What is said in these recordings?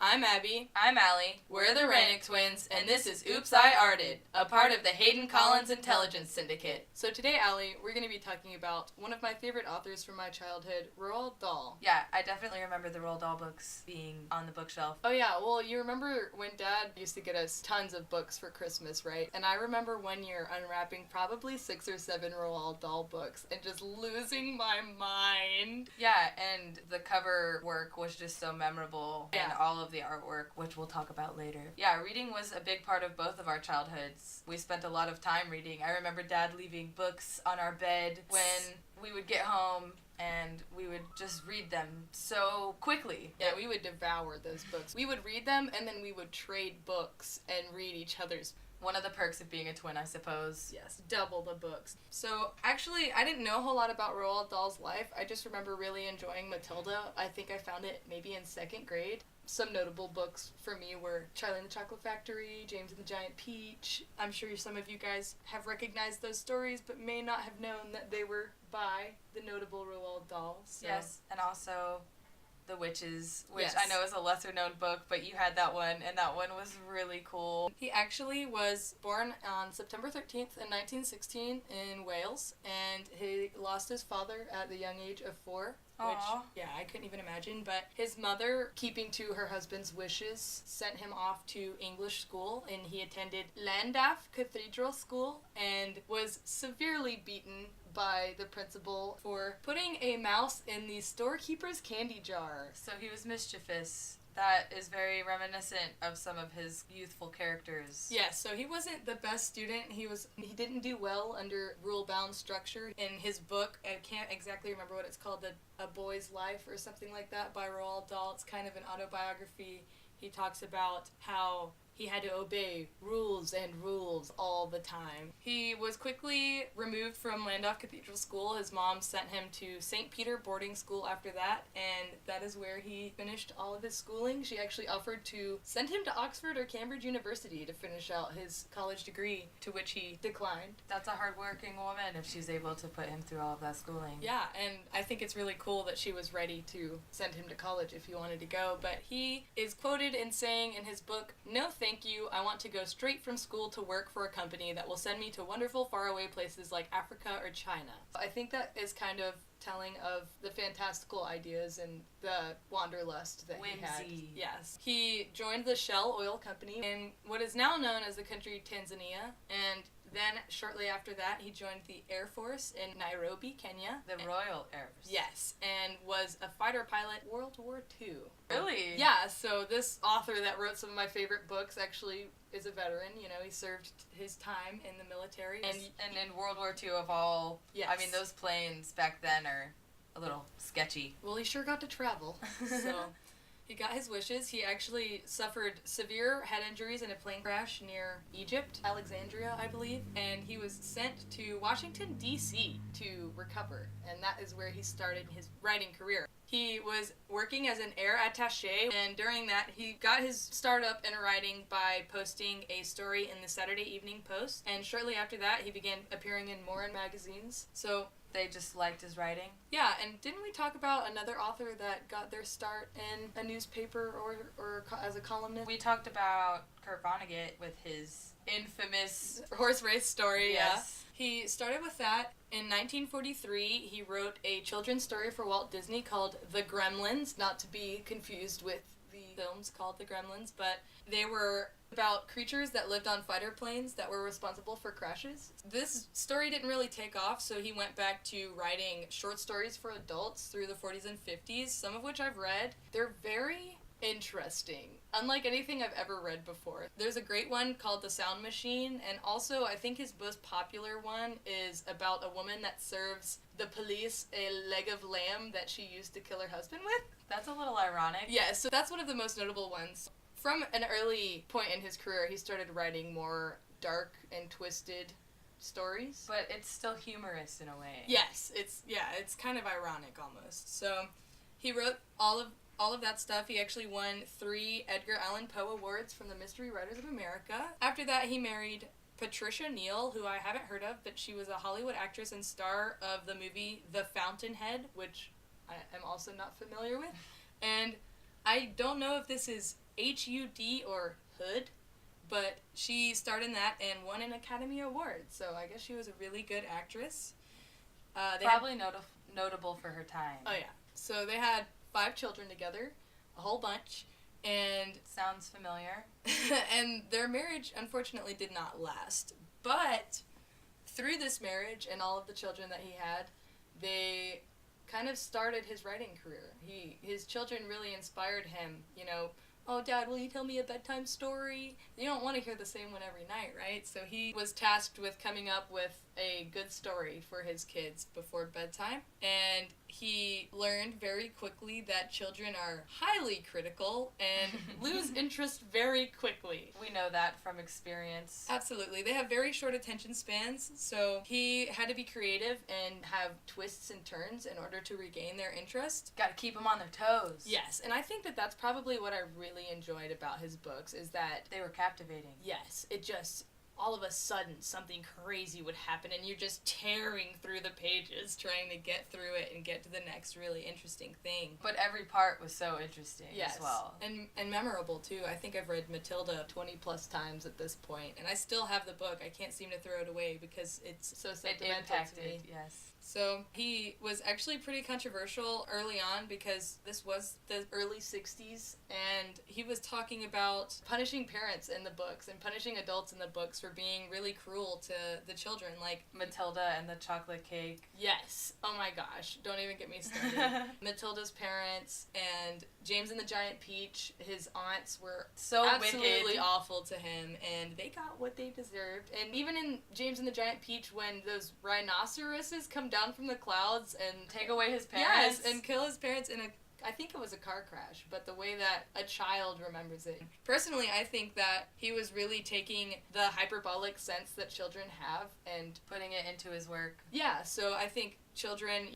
I'm Abby. I'm Aly. We're the Ranic twins, and this is Oops, I Arted, a part of the Hayden Collins Intelligence Syndicate. So today, Aly, we're going to be talking about one of my favorite authors from my childhood, Roald Dahl. Yeah, I definitely remember the Roald Dahl books being on the bookshelf. Oh yeah, well, you remember when Dad used to get us tons of books for Christmas, right? And I remember one year unwrapping probably 6 or 7 Roald Dahl books and just losing my mind. Yeah, and the cover work was just so memorable, Yeah. and all of the artwork, which we'll talk about later. Yeah, reading was a big part of both of our childhoods. We spent a lot of time reading. I remember Dad leaving books on our bed when we would get home, and we would just read them so quickly. Yeah, we would devour those books. We would read them, and then we would trade books and read each other's. One of the perks of being a twin, I suppose. Yes, double the books. So, actually, I didn't know a whole lot about Roald Dahl's life. I just remember really enjoying Matilda. I think I found it maybe in 2nd grade. Some notable books for me were Charlie and the Chocolate Factory, James and the Giant Peach. I'm sure some of you guys have recognized those stories, but may not have known that they were by the notable Roald Dahl. So. Yes, and also The Witches, which Yes. I know is a lesser known book, but you had that one, and that one was really cool. He actually was born on September 13th in 1916 in Wales, and he lost his father at the young age of 4. Which, Aww. yeah, I couldn't even imagine. But his mother, keeping to her husband's wishes, sent him off to English school, and he attended Llandaff Cathedral School and was severely beaten by the principal for putting a mouse in the storekeeper's candy jar. So he was mischievous. That is very reminiscent of some of his youthful characters. Yeah, so he wasn't the best student. He didn't do well under rule-bound structure. In his book, I can't exactly remember what it's called, A Boy's Life or something like that by Roald Dahl. It's kind of an autobiography. He talks about how he had to obey rules all the time. He was quickly removed from Llandaff Cathedral School. His mom sent him to St. Peter boarding school after that, and that is where he finished all of his schooling. She actually offered to send him to Oxford or Cambridge University to finish out his college degree, to which he declined. That's a hardworking woman if she's able to put him through all of that schooling. Yeah, and I think it's really cool that she was ready to send him to college if he wanted to go, but he is quoted in saying in his book, "No thank you, I want to go straight from school to work for a company that will send me to wonderful faraway places like Africa or China." I think that is kind of telling of the fantastical ideas and the wanderlust that he had. Whimsy. Yes. He joined the Shell Oil Company in what is now known as the country Tanzania, and then, shortly after that, he joined the Air Force in Nairobi, Kenya. The Royal Air Force. Yes, and was a fighter pilot World War II. Really? Yeah, so this author that wrote some of my favorite books actually is a veteran. You know, he served his time in the military. And in World War II of all, Yes. I mean, those planes back then are a little sketchy. Well, he sure got to travel, so... He got his wishes. He actually suffered severe head injuries in a plane crash near Egypt, Alexandria, I believe, and he was sent to Washington, D.C. to recover, and that is where he started his writing career. He was working as an air attaché, and during that, he got his start up in writing by posting a story in the Saturday Evening Post, and shortly after that, he began appearing in more magazines. So They just liked his writing. yeah, and didn't we talk about another author that got their start in a newspaper or as a columnist? We talked about Kurt Vonnegut with his infamous... Horse race story, Yes. yeah. He started with that. In 1943, he wrote a children's story for Walt Disney called The Gremlins, not to be confused with the films called The Gremlins, but they were about creatures that lived on fighter planes that were responsible for crashes. This story didn't really take off, so he went back to writing short stories for adults through the 40s and 50s, some of which I've read. They're very interesting, unlike anything I've ever read before. There's a great one called The Sound Machine, and also I think his most popular one is about a woman that serves the police a leg of lamb that she used to kill her husband with. That's a little ironic. Yeah, so that's one of the most notable ones. From an early point in his career, he started writing more dark and twisted stories. But it's still humorous in a way. Yes, it's kind of ironic almost. So he wrote all of that stuff. He actually won 3 Edgar Allan Poe Awards from the Mystery Writers of America. After that, he married Patricia Neal, who I haven't heard of, but she was a Hollywood actress and star of the movie The Fountainhead, which I am also not familiar with. And I don't know if this is HUD or Hood, but she starred in that and won an Academy Award, so I guess she was a really good actress. Probably notable for her time. Oh, yeah. So they had 5 children together, a whole bunch, and... Sounds familiar. And their marriage, unfortunately, did not last. But through this marriage and all of the children that he had, they kind of started his writing career. His children really inspired him, you know, oh, Dad, will you tell me a bedtime story? You don't want to hear the same one every night, right? So he was tasked with coming up with a good story for his kids before bedtime. And he learned very quickly that children are highly critical and lose interest very quickly. We know that from experience. Absolutely. They have very short attention spans, so he had to be creative and have twists and turns in order to regain their interest. Got to keep them on their toes. Yes, and I think that that's probably what I really enjoyed about his books, is that... They were captivating. Yes, it just... all of a sudden something crazy would happen and you're just tearing through the pages trying to get through it and get to the next really interesting thing. But every part was so interesting as well. And memorable too. I think I've read Matilda 20 plus times at this point, and I still have the book. I can't seem to throw it away because it's so sentimental to me. Yes. So he was actually pretty controversial early on because this was the early 60s, and he was talking about punishing parents in the books and punishing adults in the books for being really cruel to the children, like Matilda and the chocolate cake. Yes. Oh my gosh. Don't even get me started. Matilda's parents and James and the Giant Peach, his aunts, were so absolutely wicked. Awful to him, and they got what they deserved. And even in James and the Giant Peach, when those rhinoceroses come down from the clouds and take away his parents. Yes, and kill his parents in I think it was a car crash, but the way that a child remembers it. Personally, I think that he was really taking the hyperbolic sense that children have and putting it into his work. Yeah, so I think children,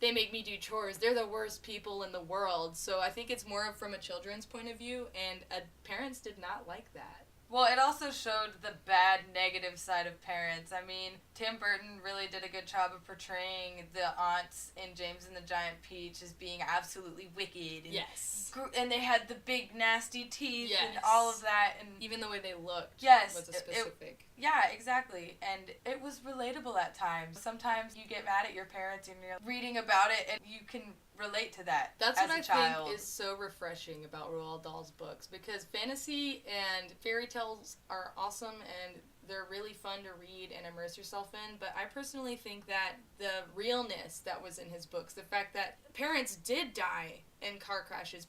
they make me do chores. They're the worst people in the world. So I think it's more from a children's point of view, and parents did not like that. Well, it also showed the bad, negative side of parents. I mean, Tim Burton really did a good job of portraying the aunts in James and the Giant Peach as being absolutely wicked. And yes. And they had the big, nasty teeth yes. and all of that. And even the way they looked yes, was a specific. Yeah, exactly. And it was relatable at times. Sometimes you get mad at your parents and you're reading about it and you can relate to that. That's as what a I child. think is so refreshing about Roald Dahl's books, because fantasy and fairy tales are awesome and they're really fun to read and immerse yourself in, but I personally think that the realness that was in his books, the fact that parents did die in car crashes,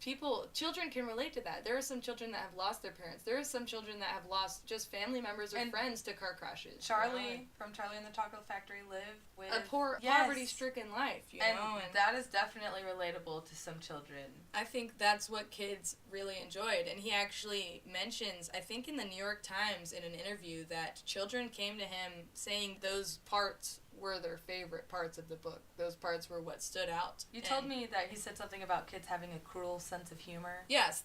children can relate to that. There are some children that have lost their parents. There are some children that have lost just family members or friends to car crashes. Charlie from Charlie and the Chocolate Factory lived with a poverty-stricken life, you know? And that is definitely relatable to some children. I think that's what kids really enjoyed. And he actually mentions, I think in the New York Times in an interview, that children came to him saying those parts were their favorite parts of the book. Those parts were what stood out. You told me that he said something about kids having a cruel sense of humor. Yes,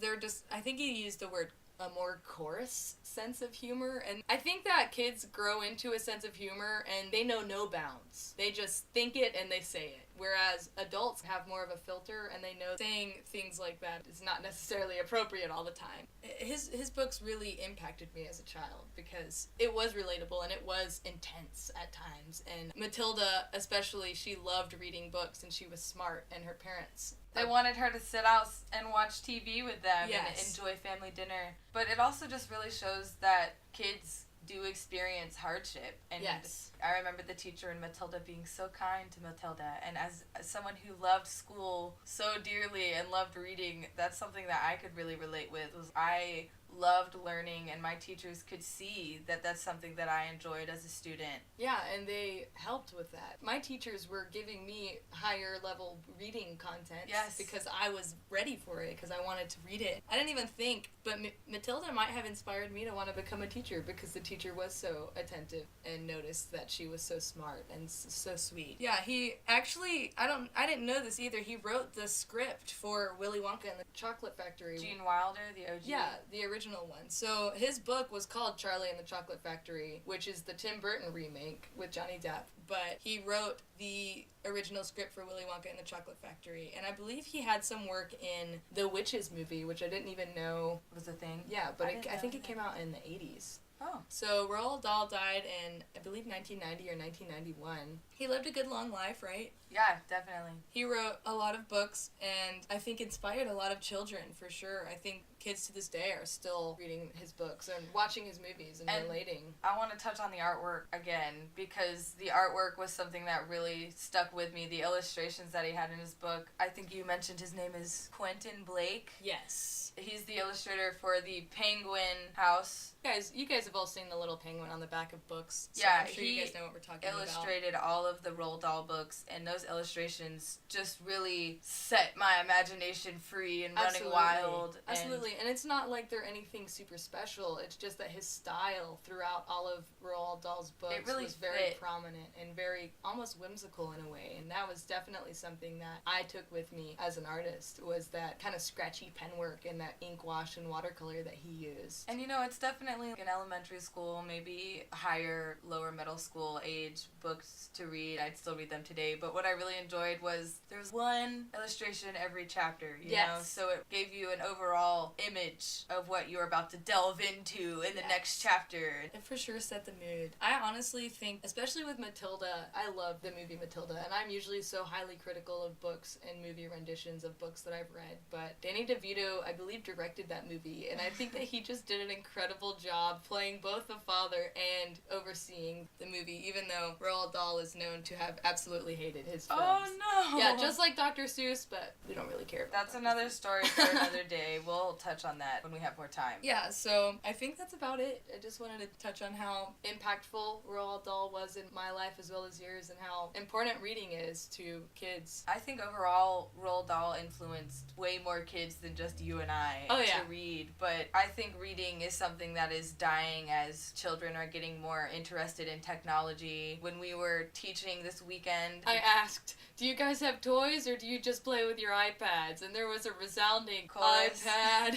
I think he used the word a more coarse sense of humor, and I think that kids grow into a sense of humor and they know no bounds. They just think it and they say it, whereas adults have more of a filter and they know saying things like that is not necessarily appropriate all the time. His books really impacted me as a child because it was relatable and it was intense at times, and Matilda especially, she loved reading books and she was smart, and her parents, they wanted her to sit out and watch TV with them yes. and enjoy family dinner. But it also just really shows that kids do experience hardship. And yes. I remember the teacher in Matilda being so kind to Matilda. And as someone who loved school so dearly and loved reading, that's something that I could really relate with. I loved learning, and my teachers could see that that's something that I enjoyed as a student. Yeah, and they helped with that. My teachers were giving me higher level reading content. Yes. Because I was ready for it, because I wanted to read it. I didn't even think, but Matilda might have inspired me to want to become a teacher, because the teacher was so attentive and noticed that she was so smart and so sweet. Yeah, he actually, I didn't know this either. He wrote the script for Willy Wonka and the Chocolate Factory. Gene Wilder, the OG. Yeah, the original one. So his book was called Charlie and the Chocolate Factory, which is the Tim Burton remake with Johnny Depp. But he wrote the original script for Willy Wonka and the Chocolate Factory. And I believe he had some work in the Witches movie, which I didn't even know was a thing. Yeah, but I think it came out in the 80s. Oh. So Roald Dahl died in, I believe, 1990 or 1991. He lived a good long life, right? Yeah, definitely. He wrote a lot of books and I think inspired a lot of children, for sure. I think kids to this day are still reading his books and watching his movies and relating. I want to touch on the artwork again because the artwork was something that really stuck with me. The illustrations that he had in his book. I think you mentioned his name is Quentin Blake. Yes. He's the illustrator for the Penguin House. You guys have all seen the little penguin on the back of books. So yeah, I'm sure you guys know what we're talking about. Illustrated all of the Roald Dahl books, and those illustrations just really set my imagination free and running wild. Absolutely, and it's not like they're anything super special. It's just that his style throughout all of Roald Dahl's books was very prominent and very almost whimsical in a way. And that was definitely something that I took with me as an artist, was that kind of scratchy pen work and that ink wash and watercolor that he used. And it's definitely like an elementary school, maybe higher, lower middle school age books to read. I'd still read them today, but what I really enjoyed was there was one illustration every chapter, you know, so it gave you an overall image of what you were about to delve into in the next chapter. It for sure set the mood. I honestly think, especially with Matilda, I love the movie Matilda, and I'm usually so highly critical of books and movie renditions of books that I've read, but Danny DeVito, I believe, directed that movie, and I think that he just did an incredible job playing both the father and overseeing the movie, even though Roald Dahl is known to have absolutely hated his films. Oh no! Yeah, just like Dr. Seuss, but we don't really care about That's another story for another day. We'll touch on that when we have more time. Yeah, so I think that's about it. I just wanted to touch on how impactful Roald Dahl was in my life as well as yours, and how important reading is to kids. I think overall Roald Dahl influenced way more kids than just you and I to read, but I think reading is something that is dying as children are getting more interested in technology. When we were teaching this weekend, I asked, do you guys have toys or do you just play with your iPads? And there was a resounding iPad.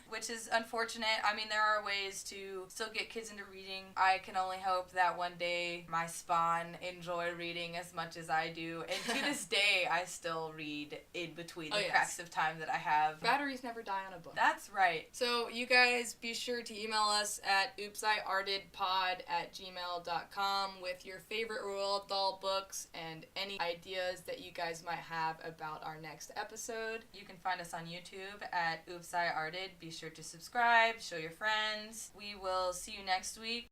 Which is unfortunate. I mean, there are ways to still get kids into reading. I can only hope that one day my spawn enjoy reading as much as I do. And to this day, I still read in between the cracks of time that I have. Batteries never die on a book. That's right. So you guys be sure to email us at oopsiartedpod@gmail.com with your favorite Roald Dahl books and any ideas that you guys might have about our next episode. You can find us on YouTube at Oops, I Arted. Be sure to subscribe, show your friends. We will see you next week.